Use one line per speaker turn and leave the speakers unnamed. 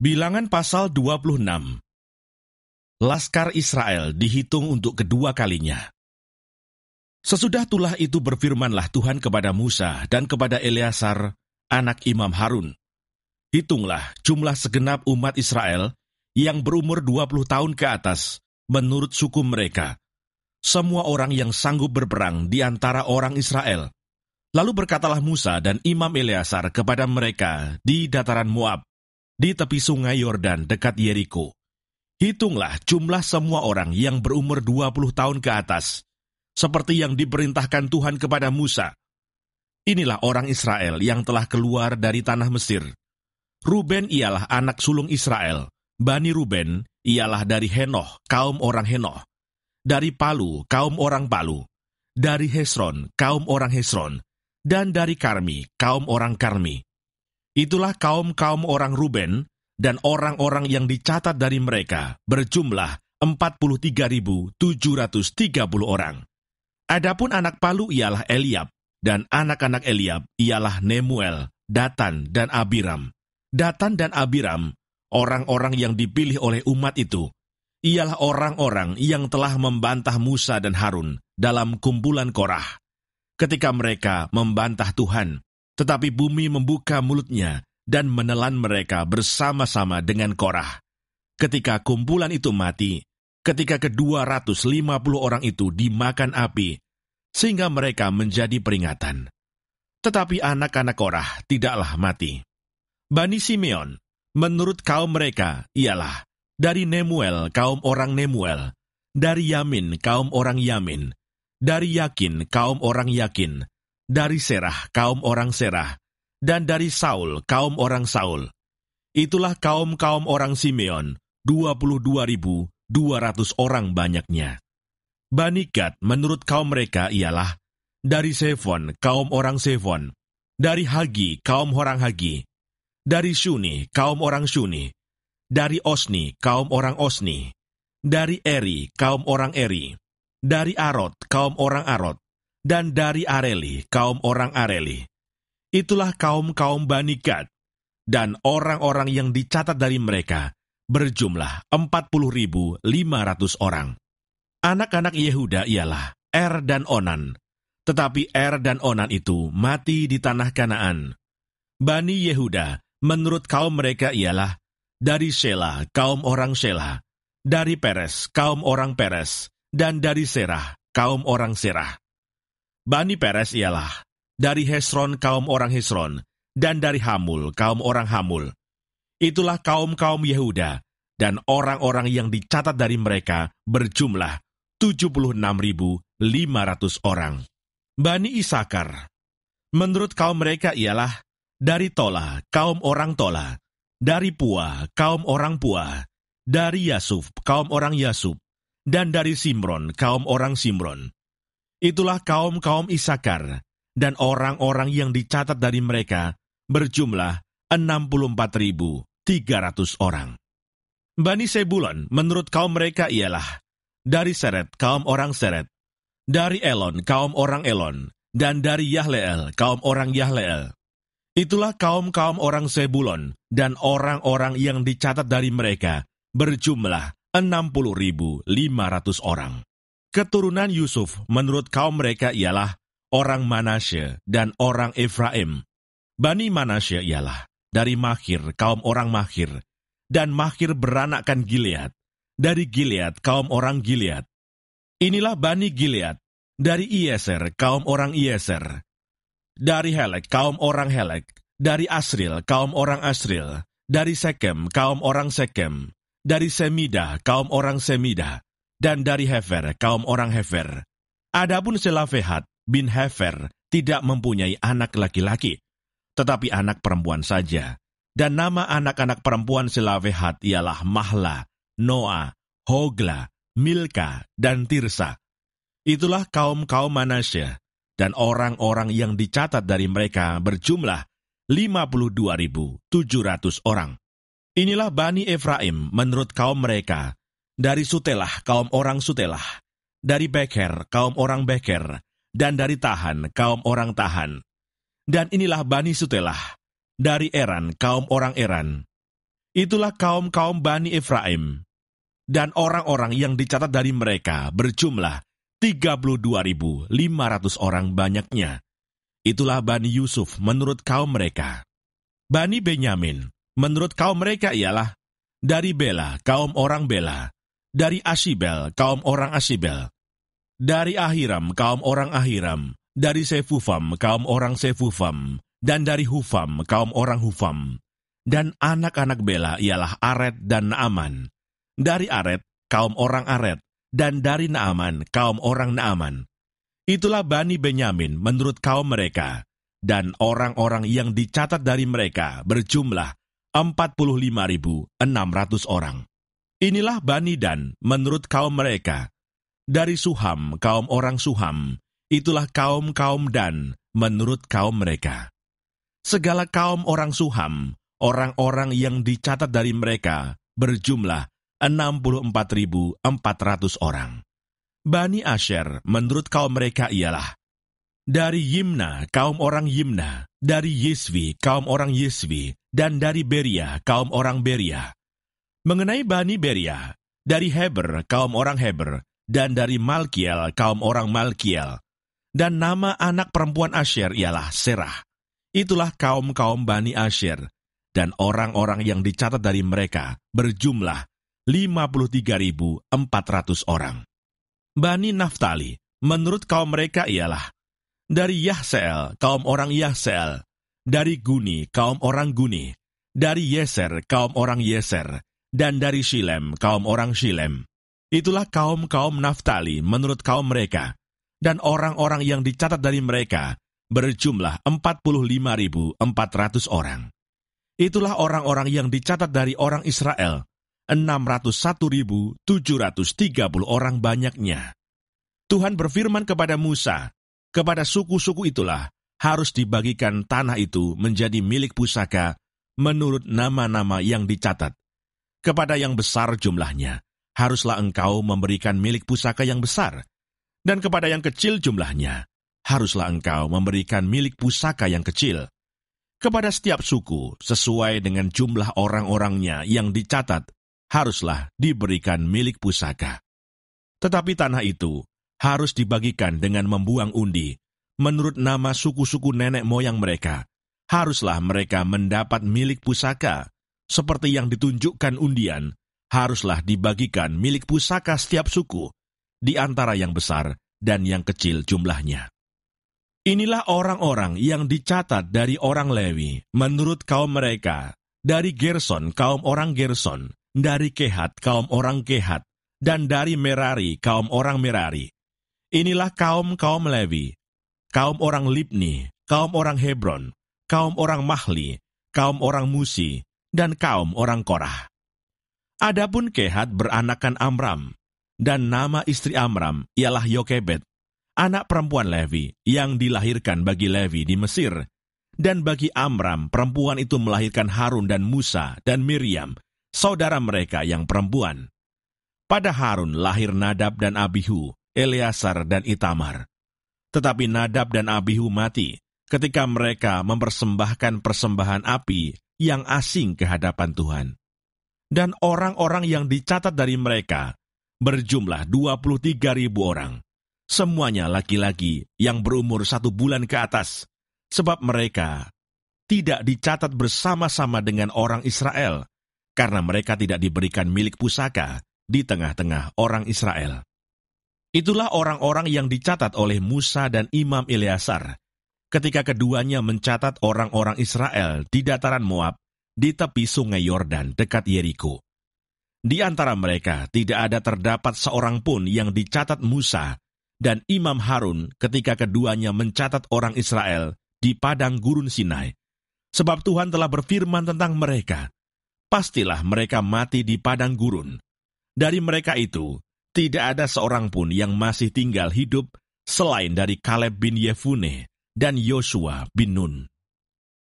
Bilangan pasal 26. Laskar Israel dihitung untuk kedua kalinya. Sesudah tulah itu berfirmanlah Tuhan kepada Musa dan kepada Eleazar, anak Imam Harun. Hitunglah jumlah segenap umat Israel yang berumur 20 tahun ke atas, menurut suku mereka. Semua orang yang sanggup berperang di antara orang Israel. Lalu berkatalah Musa dan Imam Eleazar kepada mereka di dataran Moab, di tepi sungai Yordan dekat Yeriko. Hitunglah jumlah semua orang yang berumur 20 tahun ke atas, seperti yang diperintahkan Tuhan kepada Musa. Inilah orang Israel yang telah keluar dari tanah Mesir. Ruben ialah anak sulung Israel. Bani Ruben ialah dari Henoh, kaum orang Henoh. Dari Palu, kaum orang Palu. Dari Hesron, kaum orang Hesron. Dan dari Karmi, kaum orang Karmi. Itulah kaum-kaum orang Ruben, dan orang-orang yang dicatat dari mereka berjumlah 43.730 orang. Adapun anak Palu ialah Eliab, dan anak-anak Eliab ialah Nemuel, Datan, dan Abiram. Datan dan Abiram, orang-orang yang dipilih oleh umat itu, ialah orang-orang yang telah membantah Musa dan Harun dalam kumpulan Korah. Ketika mereka membantah Tuhan, tetapi bumi membuka mulutnya dan menelan mereka bersama-sama dengan Korah. Ketika kumpulan itu mati, ketika ke-250 orang itu dimakan api, sehingga mereka menjadi peringatan. Tetapi anak-anak Korah tidaklah mati. Bani Simeon, menurut kaum mereka, ialah dari Nemuel, kaum orang Nemuel, dari Yamin, kaum orang Yamin, dari Yakin, kaum orang Yakin, dari Serah, kaum orang Serah, dan dari Saul, kaum orang Saul. Itulah kaum-kaum orang Simeon, 22.200 orang banyaknya. Bani Gad, menurut kaum mereka ialah dari Sefon, kaum orang Sefon, dari Hagi, kaum orang Hagi, dari Shuni, kaum orang Shuni, dari Osni, kaum orang Osni, dari Eri, kaum orang Eri, dari Arod, kaum orang Arod, dan dari Areli, kaum orang Areli. Itulah kaum-kaum Bani Gad, dan orang-orang yang dicatat dari mereka berjumlah 40.500 orang. Anak-anak Yehuda ialah Er dan Onan, tetapi Er dan Onan itu mati di tanah Kanaan. Bani Yehuda, menurut kaum mereka ialah dari Shela, kaum orang Shela, dari Peres, kaum orang Peres, dan dari Serah, kaum orang Serah. Bani Peres ialah dari Hesron, kaum orang Hesron, dan dari Hamul, kaum orang Hamul. Itulah kaum-kaum Yehuda, dan orang-orang yang dicatat dari mereka berjumlah 76.500 orang. Bani Isakar, menurut kaum mereka ialah dari Tola, kaum orang Tola, dari Pua, kaum orang Pua, dari Yasuf, kaum orang Yasuf, dan dari Simron, kaum orang Simron. Itulah kaum-kaum Isakar, dan orang-orang yang dicatat dari mereka berjumlah 64.300 orang. Bani Sebulon, menurut kaum mereka ialah dari Seret, kaum orang Seret, dari Elon, kaum orang Elon, dan dari Yahleel, kaum orang Yahleel. Itulah kaum-kaum orang Sebulon, dan orang-orang yang dicatat dari mereka berjumlah 60.500 orang. Keturunan Yusuf, menurut kaum mereka ialah orang Manasye dan orang Efraim. Bani Manasye ialah dari Makhir, kaum orang Makhir, dan Makhir beranakkan Gilead. Dari Gilead, kaum orang Gilead. Inilah Bani Gilead, dari Ieser, kaum orang Ieser. Dari Helek, kaum orang Helek. Dari Asril, kaum orang Asril. Dari Sekem, kaum orang Sekem. Dari Semida, kaum orang Semida. Dan dari Hefer, kaum orang Hefer. Adapun Selafehat bin Hefer tidak mempunyai anak laki-laki, tetapi anak perempuan saja. Dan nama anak-anak perempuan Selafehat ialah Mahla, Noa, Hogla, Milka, dan Tirsa. Itulah kaum-kaum Manasye, dan orang-orang yang dicatat dari mereka berjumlah 52.700 orang. Inilah Bani Efraim menurut kaum mereka, dari Sutelah, kaum orang Sutelah, dari Beker, kaum orang Beker, dan dari Tahan, kaum orang Tahan. Dan inilah Bani Sutelah, dari Eran, kaum orang Eran. Itulah kaum-kaum Bani Efraim, dan orang-orang yang dicatat dari mereka berjumlah 32.500 orang banyaknya. Itulah Bani Yusuf menurut kaum mereka. Bani Benyamin menurut kaum mereka ialah dari Bela, kaum orang Bela, dari Asibel, kaum orang Asibel, dari Ahiram, kaum orang Ahiram, dari Sefufam, kaum orang Sefufam, dan dari Hufam, kaum orang Hufam. Dan anak-anak Bela ialah Aret dan Naaman. Dari Aret, kaum orang Aret, dan dari Naaman, kaum orang Naaman. Itulah Bani Benyamin menurut kaum mereka, dan orang-orang yang dicatat dari mereka berjumlah 45.600 orang. Inilah Bani Dan menurut kaum mereka. Dari Suham, kaum orang Suham, itulah kaum-kaum Dan menurut kaum mereka. Segala kaum orang Suham, orang-orang yang dicatat dari mereka berjumlah 64.400 orang. Bani Asher menurut kaum mereka ialah dari Yimna, kaum orang Yimna, dari Yeswi, kaum orang Yeswi, dan dari Beria, kaum orang Beria. Mengenai Bani Beria, dari Heber, kaum orang Heber, dan dari Malkiel, kaum orang Malkiel. Dan nama anak perempuan Asher ialah Serah. Itulah kaum-kaum Bani Asher, dan orang-orang yang dicatat dari mereka berjumlah 53.400 orang. Bani Naftali, menurut kaum mereka ialah dari Yahseel, kaum orang Yahseel, dari Guni, kaum orang Guni, dari Yeser, kaum orang Yeser, dan dari Shilem, kaum orang Shilem. Itulah kaum-kaum Naftali menurut kaum mereka, dan orang-orang yang dicatat dari mereka berjumlah 45.400 orang. Itulah orang-orang yang dicatat dari orang Israel, 601.730 orang banyaknya. Tuhan berfirman kepada Musa, kepada suku-suku itulah harus dibagikan tanah itu menjadi milik pusaka menurut nama-nama yang dicatat. Kepada yang besar jumlahnya, haruslah engkau memberikan milik pusaka yang besar, dan kepada yang kecil jumlahnya, haruslah engkau memberikan milik pusaka yang kecil. Kepada setiap suku, sesuai dengan jumlah orang-orangnya yang dicatat, haruslah diberikan milik pusaka. Tetapi tanah itu harus dibagikan dengan membuang undi. Menurut nama suku-suku nenek moyang mereka, haruslah mereka mendapat milik pusaka. Seperti yang ditunjukkan undian, haruslah dibagikan milik pusaka setiap suku, di antara yang besar dan yang kecil jumlahnya. Inilah orang-orang yang dicatat dari orang Lewi, menurut kaum mereka, dari Gerson, kaum orang Gerson, dari Kehat, kaum orang Kehat, dan dari Merari, kaum orang Merari. Inilah kaum-kaum Lewi, kaum orang Libni, kaum orang Hebron, kaum orang Mahli, kaum orang Musi, dan kaum orang Korah. Adapun Kehat beranakan Amram, dan nama istri Amram ialah Yokebed, anak perempuan Lewi yang dilahirkan bagi Lewi di Mesir, dan bagi Amram perempuan itu melahirkan Harun dan Musa dan Miriam, saudara mereka yang perempuan. Pada Harun lahir Nadab dan Abihu, Eleasar dan Itamar. Tetapi Nadab dan Abihu mati ketika mereka mempersembahkan persembahan api yang asing ke hadapan Tuhan. Dan orang-orang yang dicatat dari mereka berjumlah 23.000 orang. Semuanya laki-laki yang berumur 1 bulan ke atas, sebab mereka tidak dicatat bersama-sama dengan orang Israel, karena mereka tidak diberikan milik pusaka di tengah-tengah orang Israel. Itulah orang-orang yang dicatat oleh Musa dan Imam Eleasar, ketika keduanya mencatat orang-orang Israel di dataran Moab, di tepi sungai Yordan dekat Yeriko. Di antara mereka tidak ada terdapat seorang pun yang dicatat Musa dan Imam Harun ketika keduanya mencatat orang Israel di padang gurun Sinai. Sebab Tuhan telah berfirman tentang mereka, pastilah mereka mati di padang gurun. Dari mereka itu, tidak ada seorang pun yang masih tinggal hidup selain dari Kaleb bin Yefune dan Yosua bin Nun.